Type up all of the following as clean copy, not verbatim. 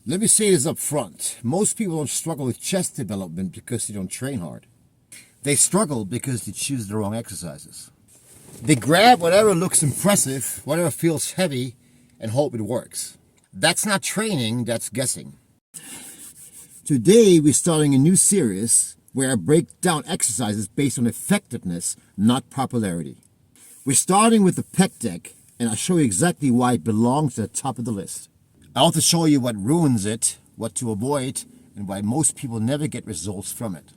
Let me say this up front. Most people don't struggle with chest development because they don't train hard. They struggle because they choose the wrong exercises. They grab whatever looks impressive, whatever feels heavy, and hope it works. That's not training, that's guessing. Today, we're starting a new series where I break down exercises based on effectiveness, not popularity. We're starting with the pec deck, and I'll show you exactly why it belongs at the top of the list. I'll also show you what ruins it, what to avoid, and why most people never get results from it.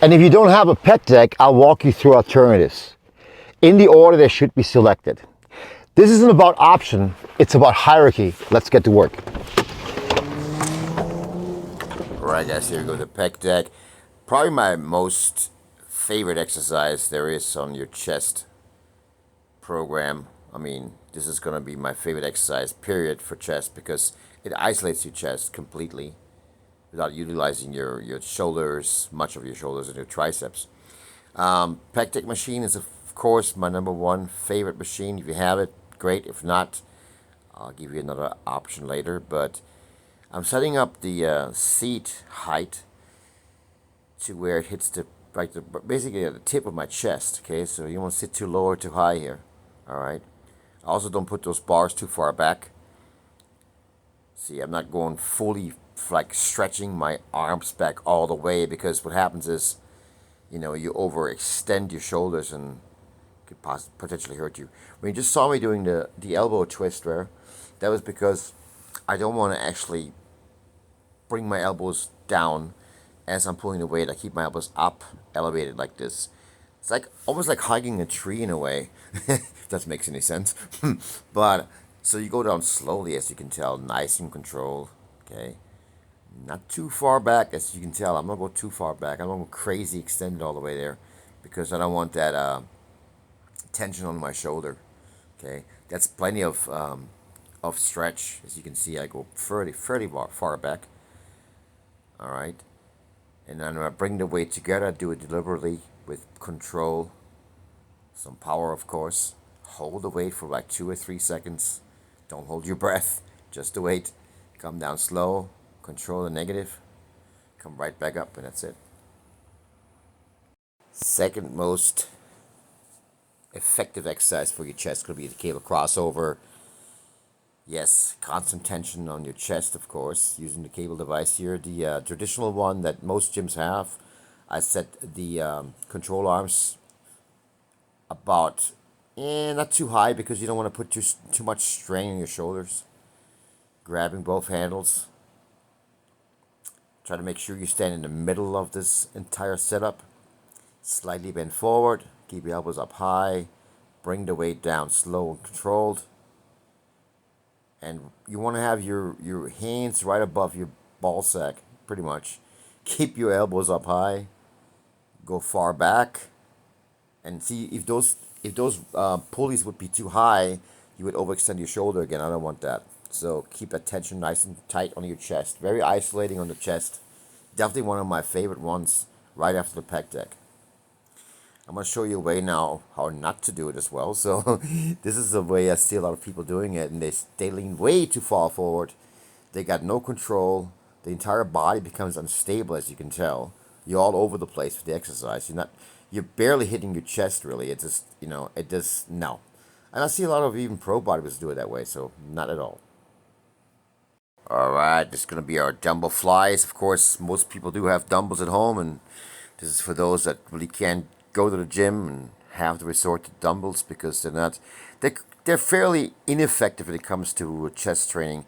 And if you don't have a pec deck, I'll walk you through alternatives in the order they should be selected. This isn't about option, it's about hierarchy. Let's get to work. Alright guys, here we go, the pec deck. Probably my most favorite exercise there is on your chest program. I mean, this is going to be my favorite exercise, period, for chest, because it isolates your chest completely without utilizing your shoulders, much of your shoulders and your triceps. Pec deck machine is, of course, my number one favorite machine. If you have it, great. If not, I'll give you another option later. But I'm setting up the seat height to where it hits basically at the tip of my chest. Okay, so you won't sit too low or too high here. All right. I also don't put those bars too far back. See, I'm not going fully like stretching my arms back all the way, because what happens is, you overextend your shoulders and could potentially hurt you. When you just saw me doing the elbow twist there, that was because I don't want to actually bring my elbows down as I'm pulling the weight. I keep my elbows up, elevated like this. It's like almost like hugging a tree in a way, if that makes any sense. But so you go down slowly, as you can tell, nice and controlled. Okay, not too far back, as you can tell. I'm not going too far back. I'm not going crazy extended all the way there, because I don't want that tension on my shoulder. Okay, that's plenty of stretch. As you can see, I go fairly far back. All right, and then I bring the weight together. I do it deliberately with control, some power, of course. Hold the weight for like 2 or 3 seconds. Don't hold your breath. Just the weight. Come down slow. Control the negative. Come right back up, and that's it. Second most effective exercise for your chest could be the cable crossover. Yes, constant tension on your chest, of course, using the cable device here. The traditional one that most gyms have. I set the control arms about, not too high, because you don't want to put too much strain on your shoulders. Grabbing both handles. Try to make sure you stand in the middle of this entire setup. Slightly bend forward. Keep your elbows up high. Bring the weight down slow and controlled. And you want to have your hands right above your ball sack, pretty much. Keep your elbows up high. Go far back. And see, if those pulleys would be too high, you would overextend your shoulder again. I don't want that. So keep that tension nice and tight on your chest. Very isolating on the chest. Definitely one of my favorite ones right after the pec deck. I'm going to show you a way now how not to do it as well. So this is a way I see a lot of people doing it, and they lean way too far forward. They got no control. The entire body becomes unstable, as you can tell. You're all over the place with the exercise. You're barely hitting your chest, really. It just, no. And I see a lot of even pro bodybuilders do it that way, so not at all. Alright, this is going to be our dumbbell flies. Of course, most people do have dumbbells at home, and this is for those that really can't go to the gym and have to resort to dumbbells, because they're fairly ineffective when it comes to chest training,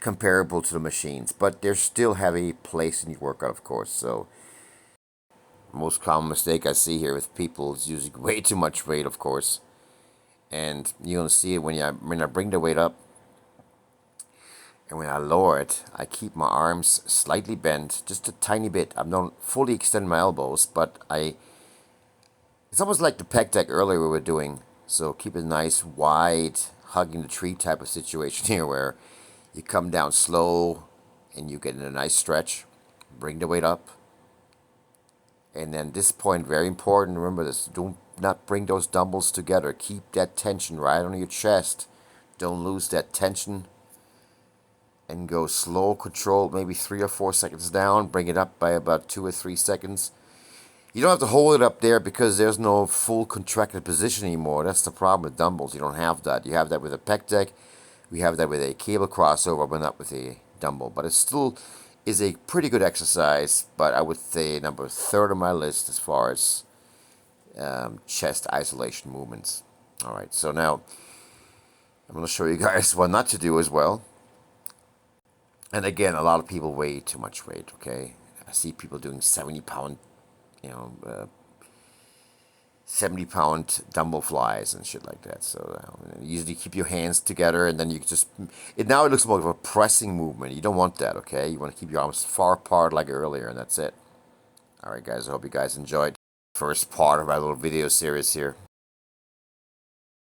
comparable to the machines, but they still have a place in your workout, of course. So most common mistake I see here with people is using way too much weight, of course, and you're gonna see it when I bring the weight up, and when I lower it, I keep my arms slightly bent, just a tiny bit. I don't fully extend my elbows, but it's almost like the pec deck earlier we were doing. So keep it nice, wide, hugging the tree type of situation here, where you come down slow and you get in a nice stretch. Bring the weight up. And then this point, very important, remember this, do not bring those dumbbells together. Keep that tension right on your chest. Don't lose that tension. and go slow, controlled, maybe 3 or 4 seconds down, bring it up by about 2 or 3 seconds. You don't have to hold it up there because there's no full contracted position anymore. That's the problem with dumbbells. You don't have that. You have that with a pec deck. We have that with a cable crossover, but not with a dumbbell. But it still is a pretty good exercise, but I would say number 3rd on my list as far as chest isolation movements. All right, so now I'm going to show you guys what not to do as well. And again, a lot of people weigh too much weight, okay? I see people doing 70-pound 70-pound dumbbell flies and shit like that. So you usually keep your hands together, and then you just now it looks more of a pressing movement. You don't want that, okay? You want to keep your arms far apart like earlier, and that's it. All right, guys. I hope you guys enjoyed the first part of my little video series here.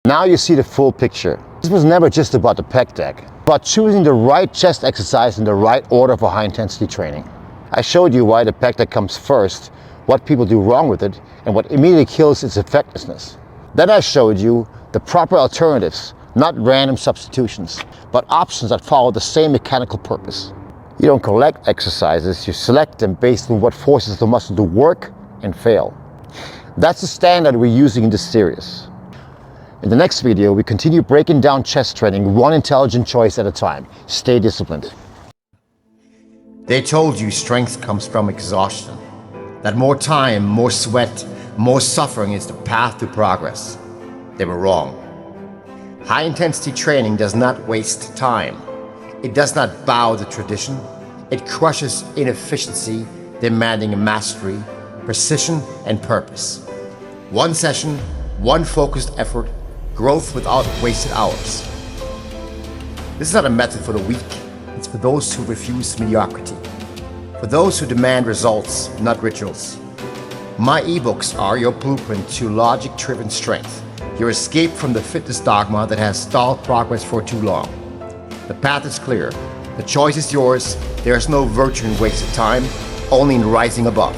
Now you see the full picture. This was never just about the pec deck, but choosing the right chest exercise in the right order for high intensity training. I showed you why the pec deck comes first, what people do wrong with it, and what immediately kills its effectiveness. Then I showed you the proper alternatives, not random substitutions, but options that follow the same mechanical purpose. You don't collect exercises, you select them based on what forces the muscle to work and fail. That's the standard we're using in this series. In the next video, we continue breaking down chest training one intelligent choice at a time. Stay disciplined. They told you strength comes from exhaustion, that more time, more sweat, more suffering is the path to progress. They were wrong. High-intensity training does not waste time. It does not bow to tradition. It crushes inefficiency, demanding mastery, precision, and purpose. One session, one focused effort, growth without wasted hours. This is not a method for the weak. It's for those who refuse mediocrity. For those who demand results, not rituals. My ebooks are your blueprint to logic-driven strength, your escape from the fitness dogma that has stalled progress for too long. The path is clear. The choice is yours. There is no virtue in wasted time, only in rising above.